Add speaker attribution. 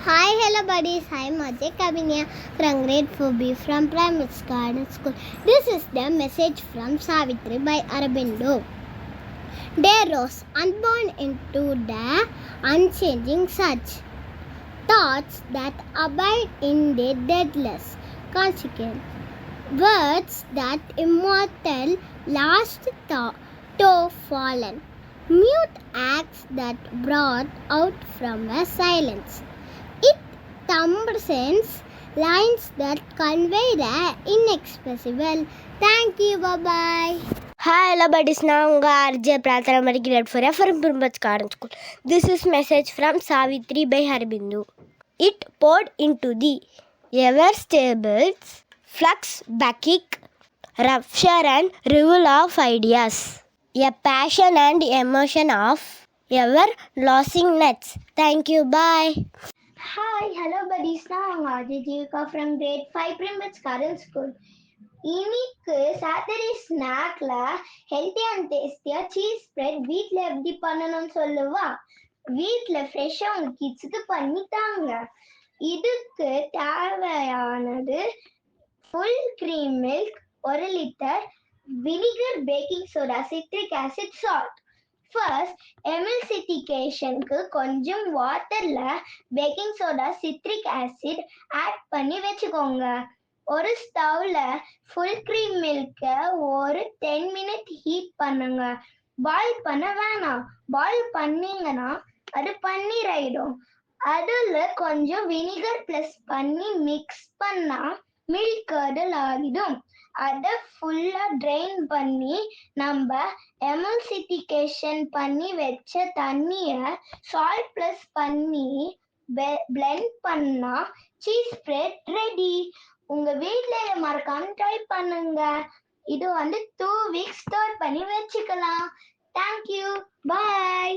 Speaker 1: Hi, hello buddies. I'm Ajay Kabinia from grade 4B from Primate Garden School. This is the message from Savitri by Aurobindo. Dear Rose, unborn into the unchanging such thoughts that abide in the deathless consequence, words that immortal last toe fallen, mute acts that brought out from a silence. It thumbs lines that convey the inexpressible. Thank you. Bye-bye.
Speaker 2: Hi, hello buddies. நான் உங்கள் RJ Prarthana மரிக்கிறேன் from பிரிம்பச் Garden School. This is message from Savitri by Aurobindo. It poured into the ever stable flux bakic rupture and reveal of ideas, a passion and emotion of ever losing nuts. Thank you. Bye.
Speaker 1: Hi, hello buddies. நான் உங்கள் RJ Jeevika from grade 5 Primate Garden School. இன்னைக்கு Saturday ஸ்நாக்ல healthy and டேஸ்டியா cheese spread வீட்ல எப்படி பண்ணணும்னு சொல்லுவா. வீட்ல ஃப்ரெஷ்ஷா உங்க கிட்ஸுக்கு பண்ணித்தாங்க. இதுக்கு தேவையானது full cream milk 1 litre, vinegar, baking soda, citric acid, salt. First எமில்சிஃபிகேஷனுக்கு கொஞ்சம் வாட்டர்ல baking soda, citric acid add பண்ணி வச்சுக்கோங்க. ஒரு ஸ்டவ்ல ஃபுல் க்ரீம் மில்க ஒரு 10 மினிட் ஹீட் பண்ணுங்க. பாயில் பண்ண வேணாம். பாயில் பண்ணீங்கன்னா அது பன்னீர் ஆயிடும். அதுல கொஞ்சம் வினிகர் பிளஸ் பண்ணி மிக்ஸ் பண்ணா மில்க் கர்டல் ஆகிடும். அதை ஃபுல்லா ட்ரெயின் பண்ணி நம்ம எமல்சிஃபிகேஷன் பண்ணி வச்ச தண்ணிய சால்ட் பிளஸ் பண்ணி பிளெண்ட் பண்ணா சீஸ் ஸ்ப்ரெட் ரெடி. உங்க வீட்ல இதை மறக்காம ட்ரை பண்ணுங்க. இது 2 வீக்ஸ் ஸ்டோர் பண்ணி வச்சுக்கலாம். தேங்க்யூ. பாய்.